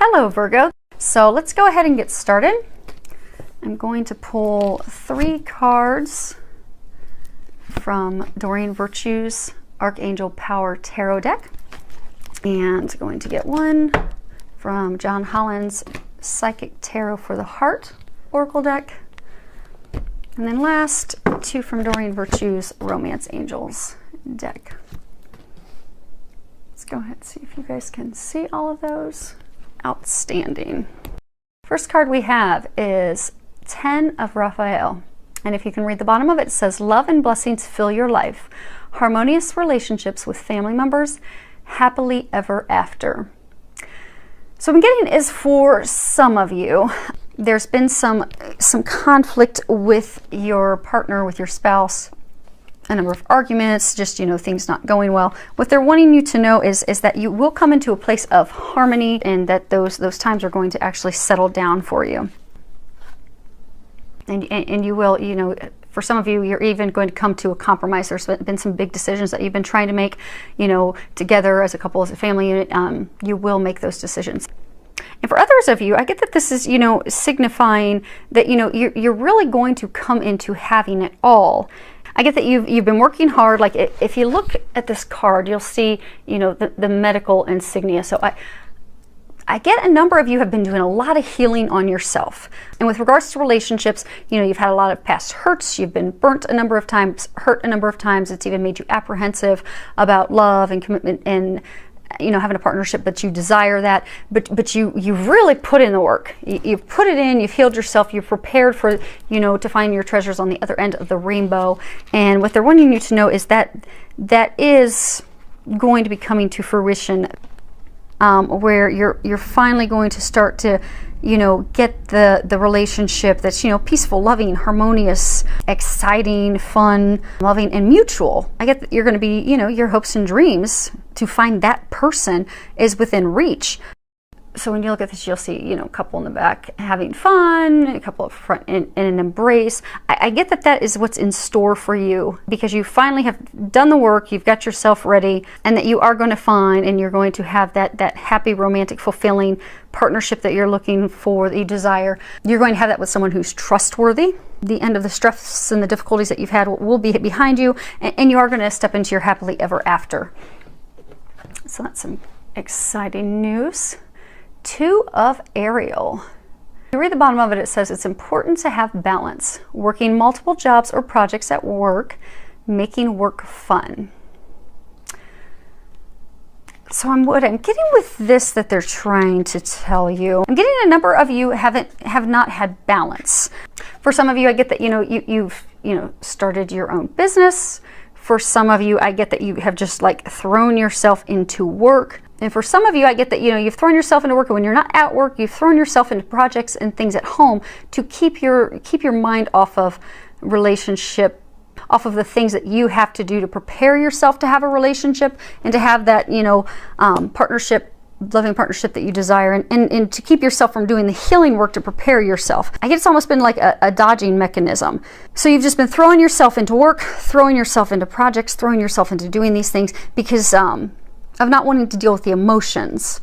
Hello Virgo. So let's go ahead and get started. I'm going to pull 3 cards from Doreen Virtue's Archangel Power Tarot deck, and going to get one from John Holland's Psychic Tarot for the Heart Oracle deck, and then last 2 from Doreen Virtue's Romance Angels deck. Let's go ahead and see if you guys can see all of those. Outstanding. First card we have is 10 of Raphael, and if you can read the bottom of it, it says love and blessings fill your life, harmonious relationships with family members, happily ever after. So what I'm getting is, for some of you, there's been some conflict with your partner, with your spouse, a number of arguments, just, things not going well. What they're wanting you to know is that you will come into a place of harmony, and that those times are going to actually settle down for you. And you will, for some of you, you're even going to come to a compromise. There's been some big decisions that you've been trying to make, together as a couple, as a family unit. You will make those decisions. And for others of you, I get that this is, signifying that, you're really going to come into having it all. I get that you've been working hard. Like, if you look at this card, you'll see, the medical insignia. So I get a number of you have been doing a lot of healing on yourself. And with regards to relationships, you've had a lot of past hurts. You've been burnt a number of times, hurt a number of times. It's even made you apprehensive about love and commitment and, having a partnership, but you desire that. But you've really put in the work. You've put it in, you've healed yourself, you've prepared for, to find your treasures on the other end of the rainbow. And what they're wanting you to know is that is going to be coming to fruition, where you're finally going to start to, get the relationship that's, peaceful, loving, harmonious, exciting, fun, loving, and mutual. I get that you're going to be, your hopes and dreams to find that person is within reach. So when you look at this, you'll see, a couple in the back having fun, a couple up front in an embrace. I get that is what's in store for you, because you finally have done the work, you've got yourself ready, and that you are going to find, and you're going to have that happy, romantic, fulfilling partnership that you're looking for, that you desire. You're going to have that with someone who's trustworthy. The end of the stress and the difficulties that you've had will be behind you, and you are going to step into your happily ever after. So that's some exciting news. 2 of Ariel. If you read the bottom of it, it says it's important to have balance, working multiple jobs or projects at work, making work fun. So what I'm getting with this that they're trying to tell you, I'm getting a number of you have not had balance. For some of you, I get that you've started your own business. For some of you, I get that you have just thrown yourself into work. And for some of you, I get that you've thrown yourself into work, and when you're not at work, you've thrown yourself into projects and things at home to keep your mind off of relationship, off of the things that you have to do to prepare yourself to have a relationship and to have that partnership, loving partnership that you desire, and to keep yourself from doing the healing work to prepare yourself. I guess it's almost been like a dodging mechanism. So you've just been throwing yourself into work, throwing yourself into projects, throwing yourself into doing these things because of not wanting to deal with the emotions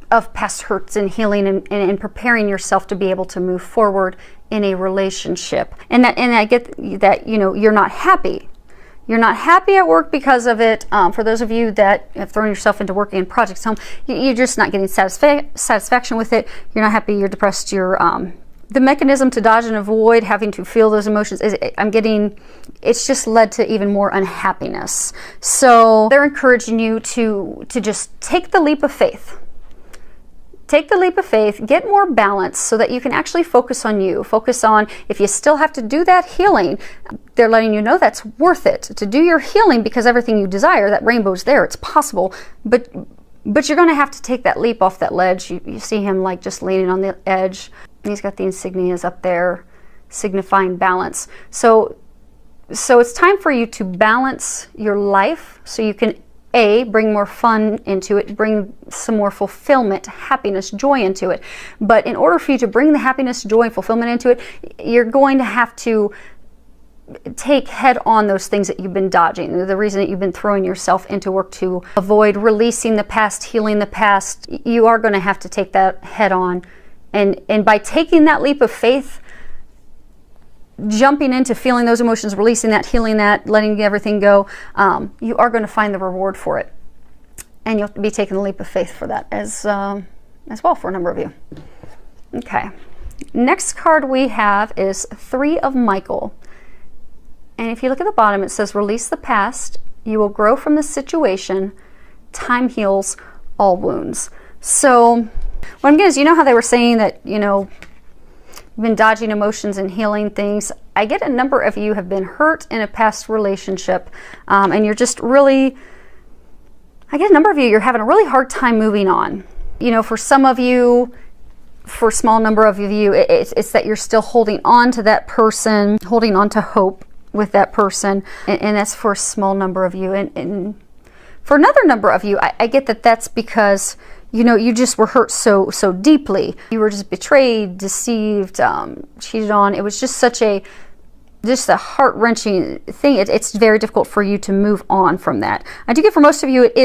of past hurts and healing, and preparing yourself to be able to move forward in a relationship. And I get that you're not happy. You're not happy at work because of it. For those of you that have thrown yourself into working in projects home, you're just not getting satisfaction with it. You're not happy, you're depressed, the mechanism to dodge and avoid having to feel those emotions it's just led to even more unhappiness. So they're encouraging you to just take the leap of faith. Take the leap of faith, get more balance so that you can actually focus on you. Focus on, if you still have to do that healing, they're letting you know that's worth it to do your healing, because everything you desire, that rainbow's there, it's possible, but you're going to have to take that leap off that ledge. You see him just leaning on the edge. He's got the insignias up there signifying balance. So it's time for you to balance your life so you can bring more fun into it, bring some more fulfillment, happiness, joy into it. But in order for you to bring the happiness, joy, and fulfillment into it, you're going to have to take head on those things that you've been dodging, the reason that you've been throwing yourself into work to avoid releasing the past, healing the past. You are going to have to take that head on. And by taking that leap of faith, jumping into feeling those emotions, releasing that, healing that, letting everything go, you are going to find the reward for it. And you'll be taking the leap of faith for that as well for a number of you. Okay. Next card we have is 3 of Michael. And if you look at the bottom, it says, release the past. You will grow from the situation. Time heals all wounds. So what I'm getting is, you know how they were saying that, you know, you've been dodging emotions and healing things. I get a number of you have been hurt in a past relationship, and you're just really, I get a number of you, you're having a really hard time moving on. You know, for some of you, for a small number of you, it's that you're still holding on to that person, holding on to hope with that person, and that's for a small number of you. And for another number of you, I get that that's because, you know, you just were hurt so deeply. You were just betrayed, deceived, cheated on. It was just a heart-wrenching thing. It's very difficult for you to move on from that. I do get for most of you, it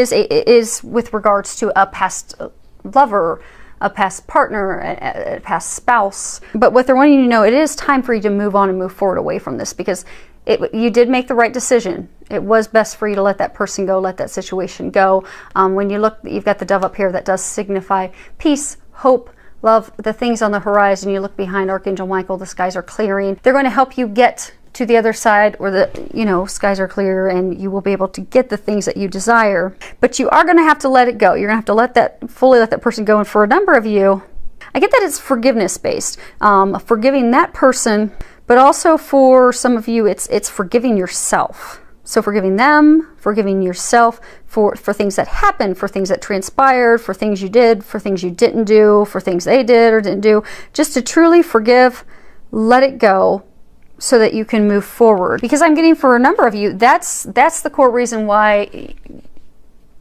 is with regards to a past lover, a past partner, a past spouse. But what they're wanting you to know, it is time for you to move on and move forward away from this, because you did make the right decision. It was best for you to let that person go, let that situation go. When you look, you've got the dove up here that does signify peace, hope, love, the things on the horizon. You look behind Archangel Michael, the skies are clearing. They're going to help you get to the other side, or the, you know, skies are clear and you will be able to get the things that you desire. But you are going to have to let it go. You're going to have to fully let that person go. And for a number of you, I get that it's forgiveness based, forgiving that person, but also for some of you, it's forgiving yourself. So forgiving them, forgiving yourself for things that happened, for things that transpired, for things you did, for things you didn't do, for things they did or didn't do. Just to truly forgive, let it go, so that you can move forward. Because I'm getting for a number of you, that's the core reason why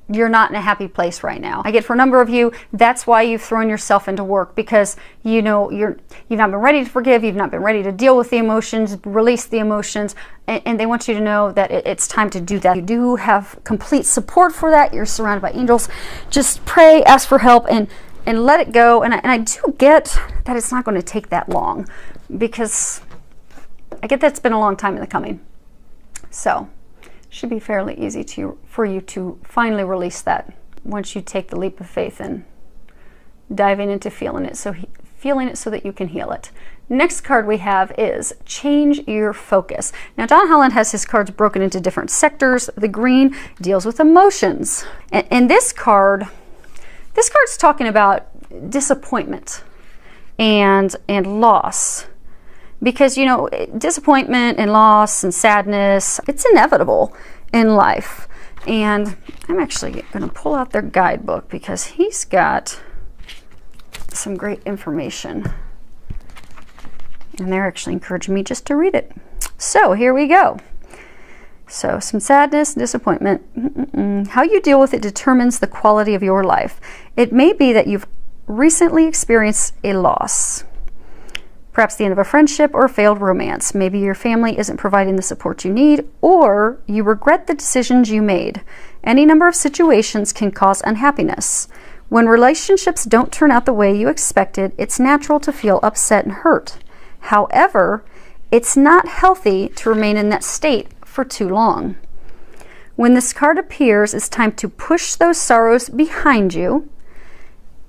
you're not in a happy place right now. I get for a number of you, that's why you've thrown yourself into work, because you know you've not been ready to forgive, you've not been ready to deal with the emotions, release the emotions, and they want you to know that it's time to do that. You do have complete support for that. You're surrounded by angels. Just pray, ask for help, and let it go. And I do get that it's not going to take that long, because I get that's been a long time in the coming. So should be fairly easy for you to finally release that once you take the leap of faith and diving into feeling it so that you can heal it. Next card we have is change your focus. Now Don Holland has his cards broken into different sectors. The green deals with emotions, and this card's talking about disappointment and loss. Because, you know, disappointment and loss and sadness, it's inevitable in life. And I'm actually going to pull out their guidebook, because he's got some great information. And they're actually encouraging me just to read it. So here we go. So some sadness, disappointment. How you deal with it determines the quality of your life. It may be that you've recently experienced a loss. Perhaps the end of a friendship or a failed romance. Maybe your family isn't providing the support you need, or you regret the decisions you made. Any number of situations can cause unhappiness. When relationships don't turn out the way you expected, it's natural to feel upset and hurt. However, it's not healthy to remain in that state for too long. When this card appears, it's time to push those sorrows behind you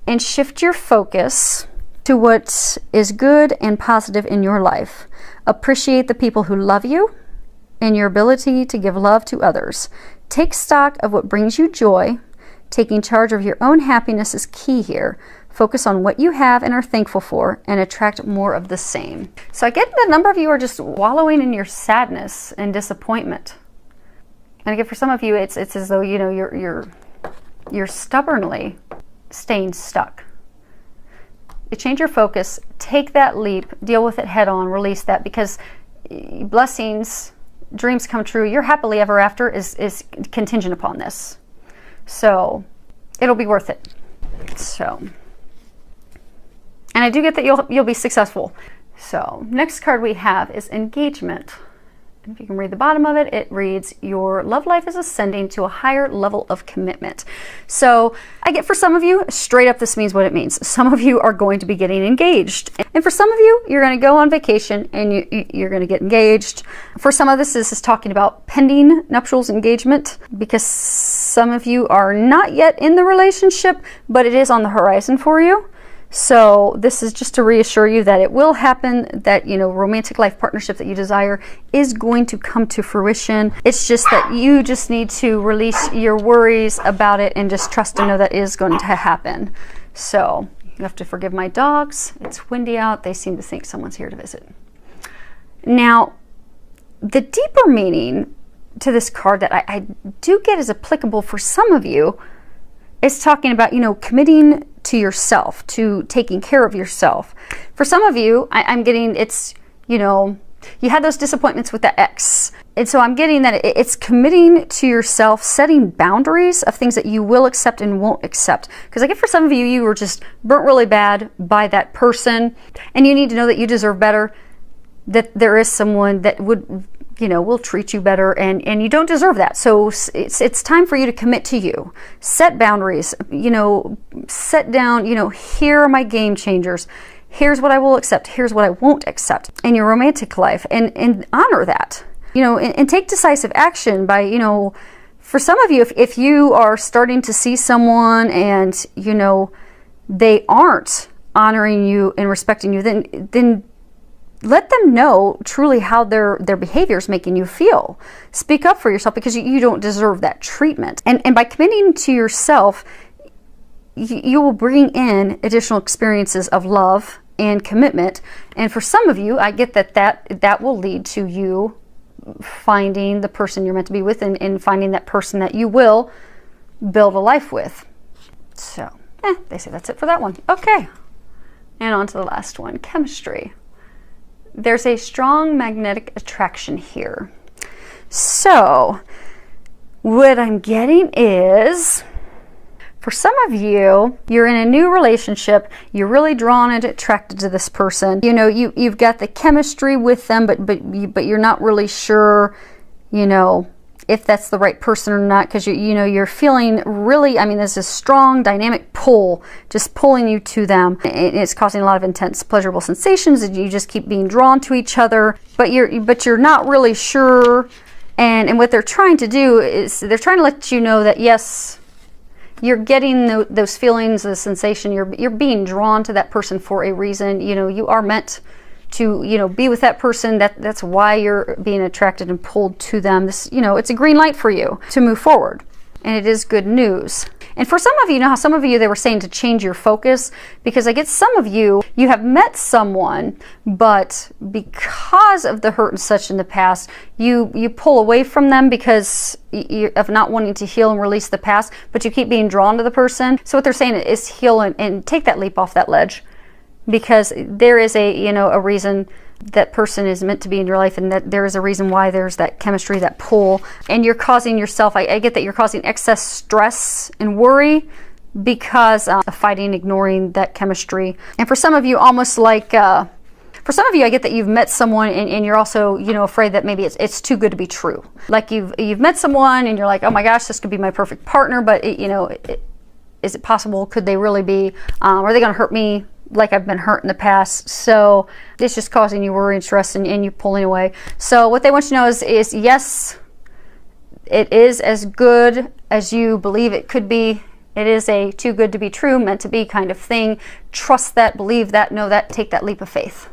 and shift your focus to what is good and positive in your life. Appreciate the people who love you and your ability to give love to others. Take stock of what brings you joy. Taking charge of your own happiness is key here. Focus on what you have and are thankful for, and attract more of the same. So I get that a number of you are just wallowing in your sadness and disappointment. And again, for some of you, it's as though, you know, you're stubbornly staying stuck. You change your focus, take that leap, deal with it head on, release that, because blessings, dreams come true. Your happily ever after is contingent upon this. So it'll be worth it. So, and I do get that you'll be successful. So next card we have is engagement. And if you can read the bottom of it, it reads, your love life is ascending to a higher level of commitment. So I get, for some of you, straight up, this means what it means. Some of you are going to be getting engaged. And for some of you, you're going to go on vacation and you're going to get engaged. For some of this is talking about pending nuptials engagement, because some of you are not yet in the relationship, but it is on the horizon for you. So this is just to reassure you that it will happen, that, you know, romantic life partnership that you desire is going to come to fruition. It's just that you just need to release your worries about it and just trust and know that is going to happen. So you have to forgive my dogs. It's windy out. They seem to think someone's here to visit. Now, the deeper meaning to this card that I do get is applicable for some of you is talking about, you know, committing to yourself, to taking care of yourself. For some of you, I'm getting, it's, you know, you had those disappointments with the ex. And so I'm getting that it's committing to yourself, setting boundaries of things that you will accept and won't accept. Because I get, for some of you, you were just burnt really bad by that person, and you need to know that you deserve better, that there is someone that would, you know, will treat you better, and you don't deserve that. So it's time for you to commit to you. Set boundaries, you know, set down, you know, here are my game changers. Here's what I will accept. Here's what I won't accept in your romantic life, and honor that, you know, and take decisive action by, you know, for some of you, if you are starting to see someone and, you know, they aren't honoring you and respecting you, then let them know truly how their behavior is making you feel. Speak up for yourself, because you don't deserve that treatment. And by committing to yourself, you will bring in additional experiences of love and commitment. And for some of you, I get that will lead to you finding the person you're meant to be with, and finding that person that you will build a life with. So, they say that's it for that one. Okay. And on to the last one, chemistry. There's a strong magnetic attraction here. So what I'm getting is, for some of you, you're in a new relationship, you're really drawn and attracted to this person. You know, you've got the chemistry with them, but you're not really sure, you know, if that's the right person or not, because you know, you're feeling really, I mean, there's this strong dynamic pull just pulling you to them. It's causing a lot of intense pleasurable sensations, and you just keep being drawn to each other, but you're not really sure. And what they're trying to do is they're trying to let you know that yes, you're getting those feelings, the sensation, you're being drawn to that person for a reason. You know, you are meant to, you know, be with that person. That's why you're being attracted and pulled to them. This, you know, it's a green light for you to move forward, and it is good news. And for some of you, know how some of you, they were saying to change your focus, because I get some of you have met someone, but because of the hurt and such in the past, you pull away from them because of not wanting to heal and release the past, but you keep being drawn to the person. So what they're saying is heal and take that leap off that ledge, because there is a reason that person is meant to be in your life, and that there is a reason why there's that chemistry, that pull. And you're causing yourself, I get that you're causing excess stress and worry because of fighting, ignoring that chemistry. And for some of you, almost like for some of you, I get that you've met someone and you're also, you know, afraid that maybe it's too good to be true. Like you've met someone and you're like, oh my gosh, this could be my perfect partner, but is it possible? Could they really be? Are they going to hurt me like I've been hurt in the past? So it's just causing you worry and stress, and you pulling away. So what they want you to know is yes, it is as good as you believe it could be. It is a too good to be true, meant to be kind of thing. Trust that, believe that, know that, take that leap of faith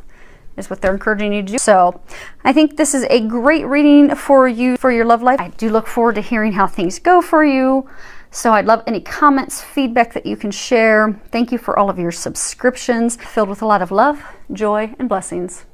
is what they're encouraging you to do. So I think this is a great reading for you, for your love life. I do look forward to hearing how things go for you. So I'd love any comments, feedback that you can share. Thank you for all of your subscriptions, filled with a lot of love, joy, and blessings.